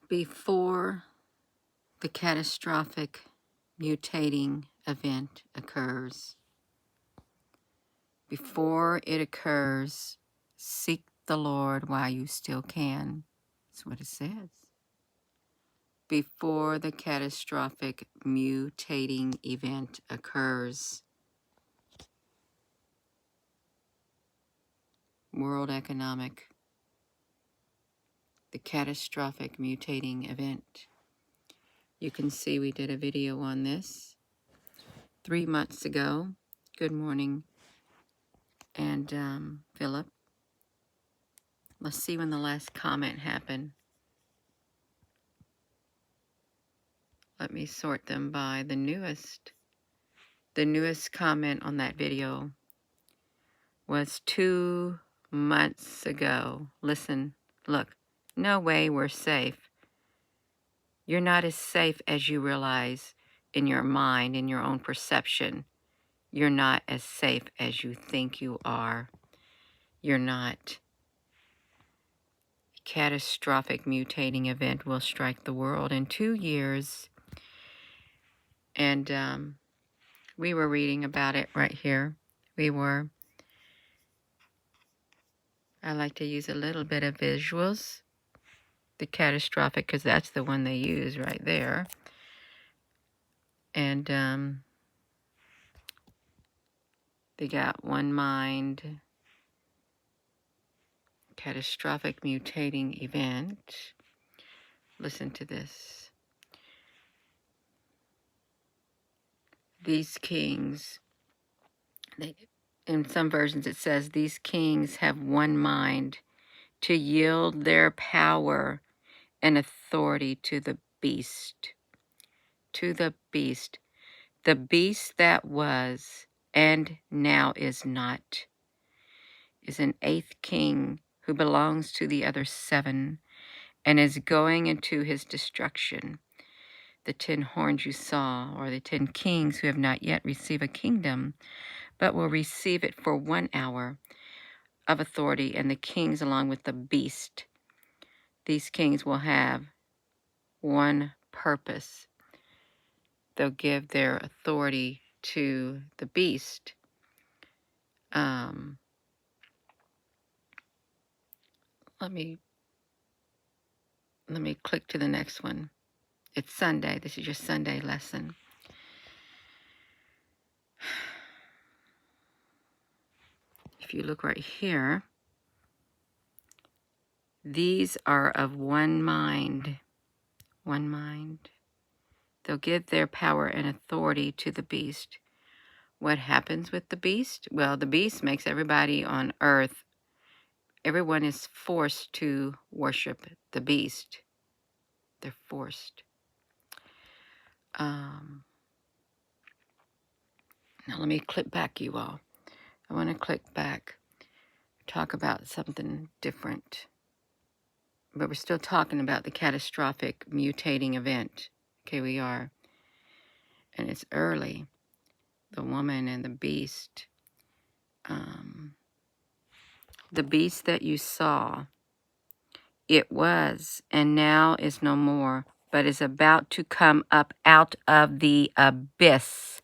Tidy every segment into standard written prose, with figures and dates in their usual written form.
Before the catastrophic mutating event occurs, before it occurs, seek the Lord while you still can. That's what it says. Before the catastrophic mutating event occurs, World Economic, the catastrophic mutating event. You can see we did a video on this 3 months ago. Good morning, and Philip. Let's see when the last comment happened. Let me sort them by the newest. The newest comment on that video was 2 months ago. Listen, look, no way we're safe. You're not as safe as you realize in your mind, in your own perception. You're not as safe as you think you are. You're not. A catastrophic mutating event will strike the world in 2 years. And we were reading about it right here. I like to use a little bit of visuals. The catastrophic, because that's the one they use right there. And they got one mind, catastrophic mutating event. Listen to this. These kings, in some versions it says, these kings have one mind to yield their power and authority to the beast. To the beast. The beast that was and now is not, is an 8th king who belongs to the other 7 and is going into his destruction. The 10 horns you saw, or the 10 kings who have not yet received a kingdom, but will receive it for 1 hour of authority, and the kings along with the beast. These kings will have one purpose. They'll give their authority to the beast. Let me click to the next one. It's Sunday. This is your Sunday lesson. If you look right here, these are of one mind. One mind. They'll give their power and authority to the beast. What happens with the beast? Well, the beast makes everybody on earth, everyone is forced to worship the beast. They're forced. Now let me click back, you all. I want to click back, talk about something different. But we're still talking about the catastrophic mutating event. Okay, we are. And it's early. The woman and the beast. The beast that you saw, it was and now is no more, but is about to come up out of the abyss.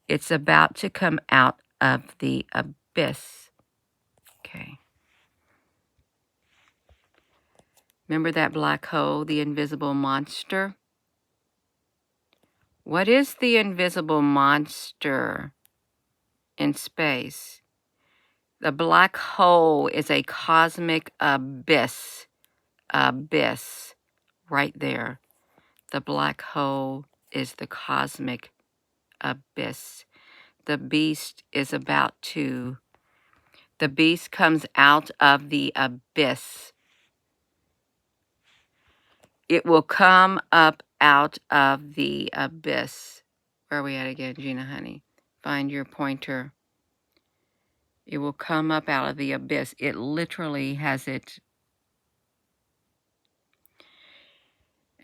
It's about to come out of the abyss. Okay. Remember that black hole, the invisible monster? What is the invisible monster in space? The black hole is a cosmic abyss. Abyss. Right there. The black hole is the cosmic abyss. The beast is about to. The beast comes out of the abyss. It will come up out of the abyss. Where are we at again, Gina, honey? Find your pointer. It will come up out of the abyss. It literally has it.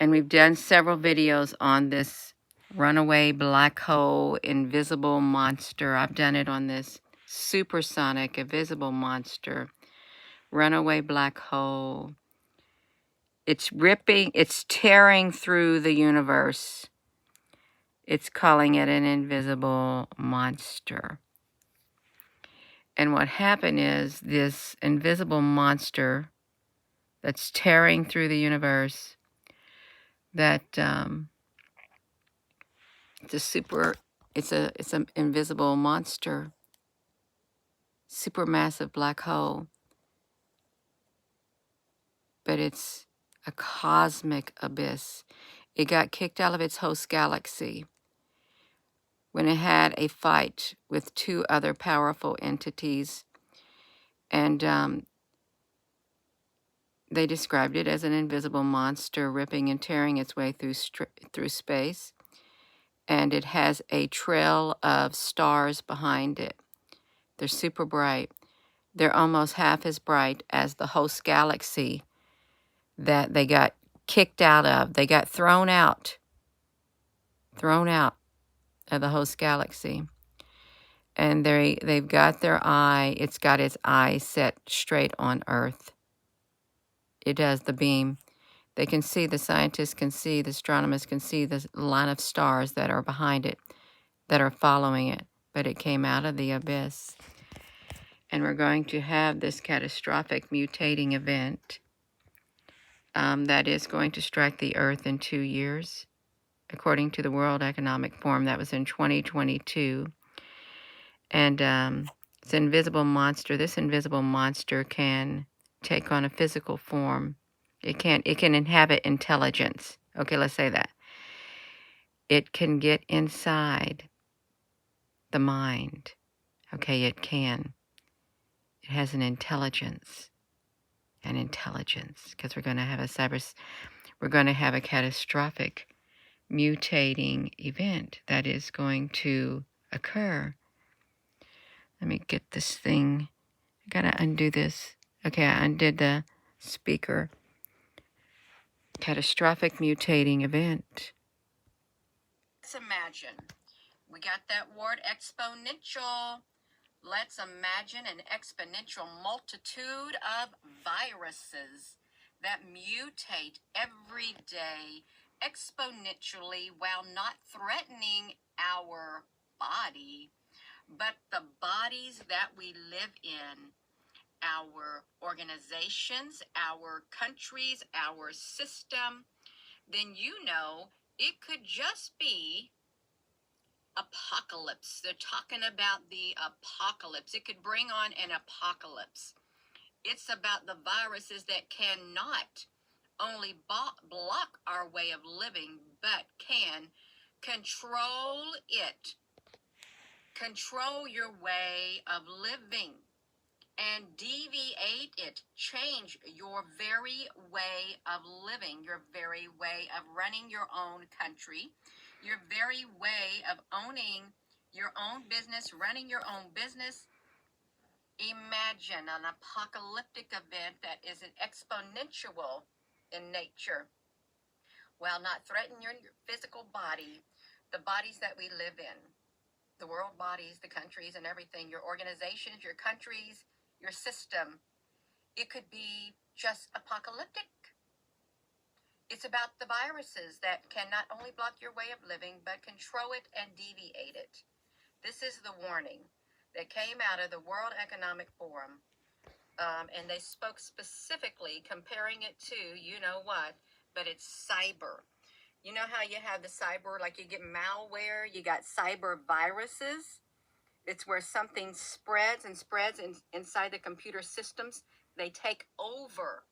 And we've done several videos on this runaway black hole, invisible monster. I've done it on this supersonic, invisible monster, runaway black hole. It's ripping, it's tearing through the universe. It's calling it an invisible monster. And what happened is this invisible monster that's tearing through the universe, that it's an invisible monster, supermassive black hole, but it's a cosmic abyss. It got kicked out of its host galaxy when it had a fight with two other powerful entities, and they described it as an invisible monster ripping and tearing its way through space, and it has a trail of stars behind it. They're super bright. They're almost half as bright as the host galaxy that they got kicked out of. They got thrown out of the host galaxy. And they've got their eye, it's got its eye set straight on Earth. It does, the beam. They can see, the scientists can see, the astronomers can see the line of stars that are behind it, that are following it. But it came out of the abyss. And we're going to have this catastrophic mutating event that is going to strike the Earth in 2 years, according to the World Economic Forum. That was in 2022. And it's an invisible monster. This invisible monster can take on a physical form. It can inhabit intelligence. Okay, let's say that. It can get inside the mind. Okay, it can. It has an intelligence. Because we're going to have a catastrophic mutating event that is going to occur. Let me get this thing. I gotta undo this. Okay, I undid the speaker. Catastrophic mutating event. Let's imagine. We got that word exponential. Let's imagine an exponential multitude of viruses that mutate every day exponentially while not threatening our body, but the bodies that we live in, our organizations, our countries, our system. Then it could just be apocalypse. They're talking about the apocalypse. It could bring on an apocalypse. It's about the viruses that cannot only block our way of living, but can control it. Control your way of living and deviate it. Change your very way of living, your very way of running your own country, your very way of owning your own business, running your own business. Imagine an apocalyptic event that is an exponential in nature, while not threatening your physical body, the bodies that we live in, the world bodies, the countries and everything, your organizations, your countries, your system. It could be just apocalyptic. It's about the viruses that can not only block your way of living, but control it and deviate it. This is the warning that came out of the World Economic Forum. And they spoke specifically comparing it to, but it's cyber. You know how you have the cyber, like you get malware, you got cyber viruses. It's where something spreads inside the computer systems. They take over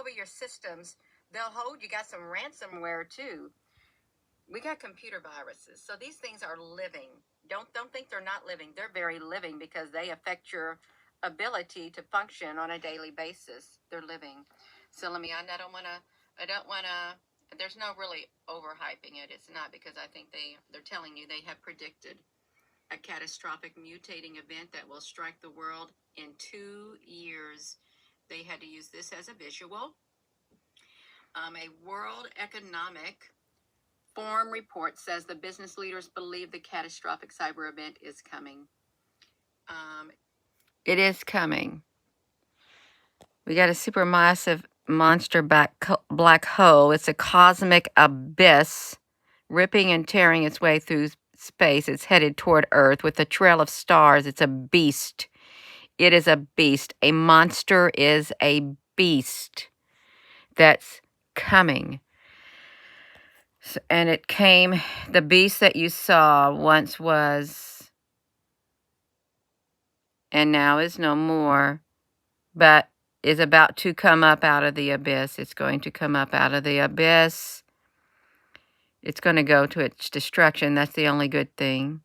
your systems. They'll hold. You got some ransomware too. We got computer viruses. So these things are living. Don't think they're not living. They're very living because they affect your ability to function on a daily basis. They're living. So I don't want to, there's no really overhyping it. It's not, because I think they're telling you they have predicted a catastrophic mutating event that will strike the world in 2 years. They had to use this as a visual. A World Economic Forum report says the business leaders believe the catastrophic cyber event is coming. It is coming. We got a supermassive monster black hole. It's a cosmic abyss, ripping and tearing its way through space. It's headed toward Earth with a trail of stars. It's a beast. It is a beast. A monster is a beast that's coming. And it came, the beast that you saw once was, and now is no more, but is about to come up out of the abyss. It's going to come up out of the abyss. It's going to go to its destruction. That's the only good thing.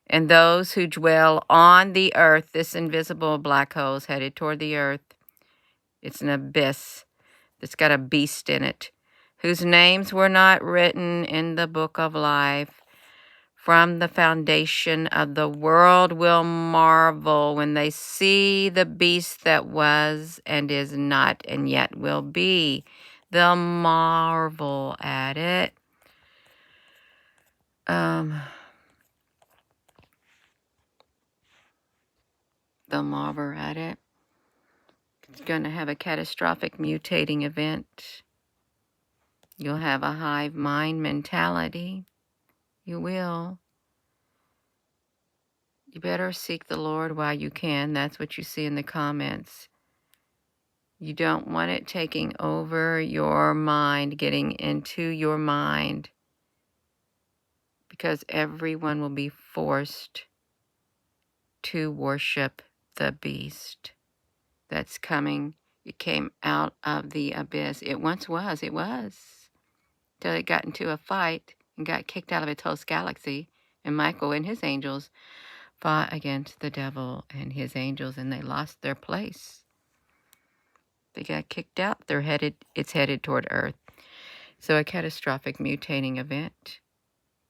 And those who dwell on the earth, this invisible black hole is headed toward the earth. It's an abyss that's got a beast in it, whose names were not written in the book of life. From the foundation of the world will marvel when they see the beast that was and is not and yet will be. They'll marvel at it. They'll marvel at it. It's going to have a catastrophic mutating event. You'll have a hive mind mentality. You will. You better seek the Lord while you can. That's what you see in the comments. You don't want it taking over your mind, getting into your mind, because everyone will be forced to worship the beast that's coming. It came out of the abyss. It once was. It was. Till it got into a fight and got kicked out of its host galaxy. And Michael and his angels fought against the devil and his angels, and they lost their place. They got kicked out. It's headed toward Earth. So a catastrophic mutating event.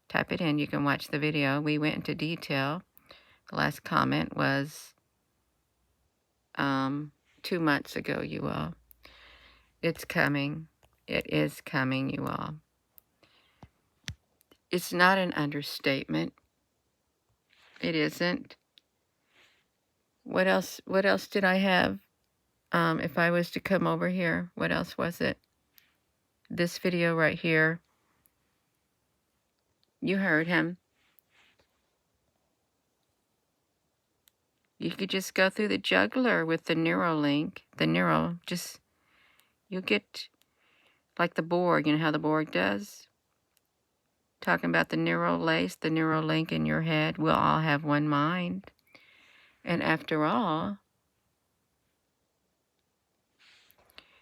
Type it in. You can watch the video. We went into detail. The last comment was 2 months ago, you all. It's coming. It is coming, you all. It's not an understatement. It isn't. What else did I have? If I was to come over here, what else was it? This video right here. You heard him. You could just go through the jugular with the Neuralink. You'll get like the Borg. You know how the Borg does? Talking about the neural lace, the neural link in your head. We'll all have one mind. And after all,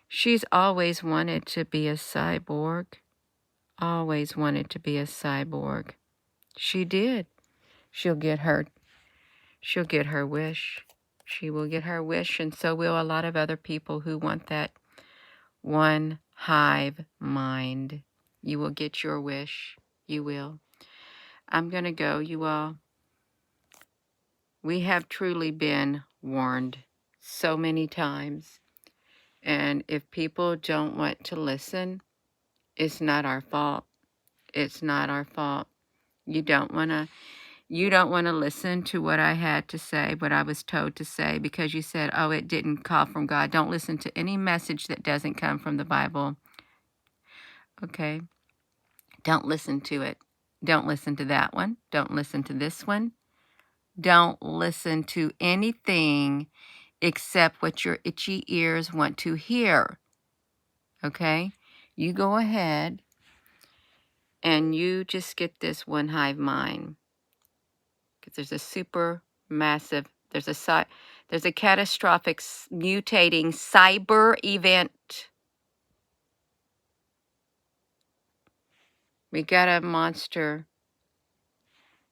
she's always wanted to be a cyborg. Always wanted to be a cyborg. She did. She'll get her wish. She will get her wish, and so will a lot of other people who want that one hive mind. You will get your wish. You will. I'm going to go, you all. We have truly been warned so many times. And if people don't want to listen, it's not our fault. It's not our fault. You don't want to listen to what I had to say, what I was told to say, because you said, oh, it didn't come from God. Don't listen to any message that doesn't come from the Bible. Okay? Don't listen to it. Don't listen to that one. Don't listen to this one. Don't listen to anything except what your itchy ears want to hear. Okay? You go ahead and you just get this one hive mind. Because there's a super massive, there's a catastrophic mutating cyber event. We got a monster.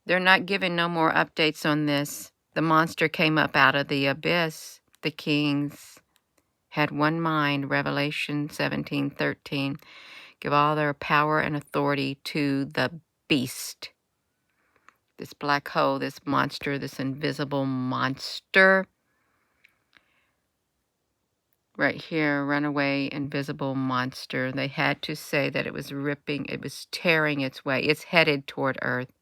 They're not giving no more updates on this. The monster came up out of the abyss. The kings had one mind, Revelation 17:13. Give all their power and authority to the beast. This black hole, this monster, this invisible monster. Right here, runaway invisible monster. They had to say that it was ripping, it was tearing its way. It's headed toward Earth.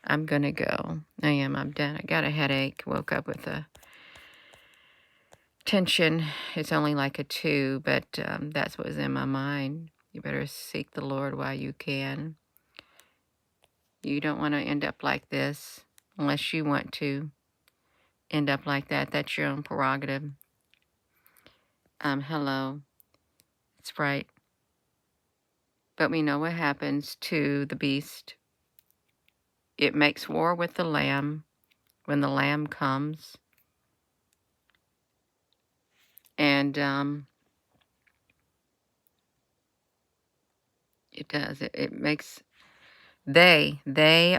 I'm gonna go. I'm done. I got a headache. Woke up with a tension. It's only like a 2, but that's what was in my mind. You better seek the Lord while you can. You don't want to end up like this unless you want to end up like that. That's your own prerogative. Hello. It's right. But we know what happens to the beast. It makes war with the lamb when the lamb comes. And it does. It makes... They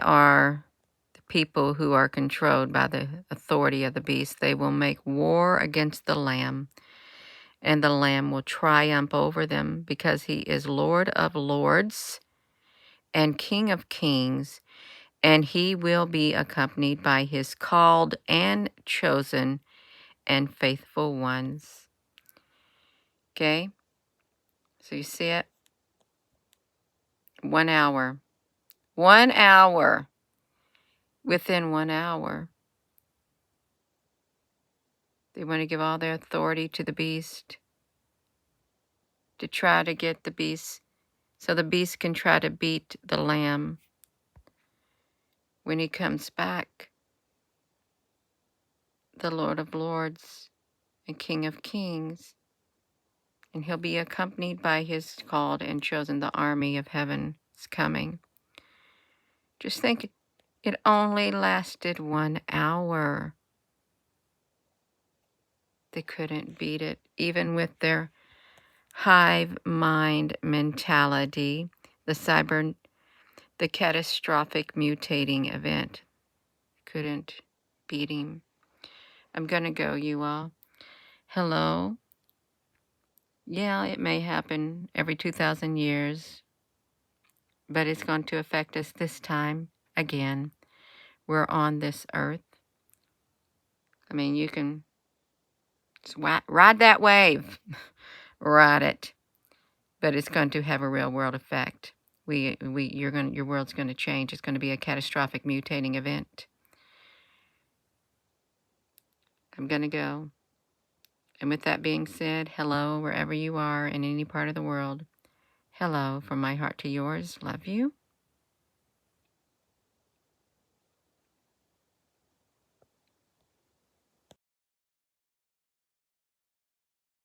are the people who are controlled by the authority of the beast. They will make war against the lamb, and the lamb will triumph over them because he is Lord of lords and King of kings, and he will be accompanied by his called and chosen and faithful ones. Okay? So you see it? 1 hour. 1 hour. Within 1 hour. They want to give all their authority to the beast, to try to get the beast, so the beast can try to beat the lamb when he comes back, the Lord of lords and King of kings. And he'll be accompanied by his called and chosen, the army of heaven is coming. Just think, it only lasted 1 hour. They couldn't beat it, even with their hive mind mentality, the catastrophic mutating event. Couldn't beat him. I'm gonna go, you all. Hello. Yeah, it may happen every 2,000 years, but it's going to affect us this time again. We're on this earth. I mean, you can just ride that wave. Ride it. But it's going to have a real world effect. Your world's going to change. It's going to be a catastrophic mutating event. I'm going to go. And with that being said, hello, wherever you are in any part of the world. Hello, from my heart to yours. Love you.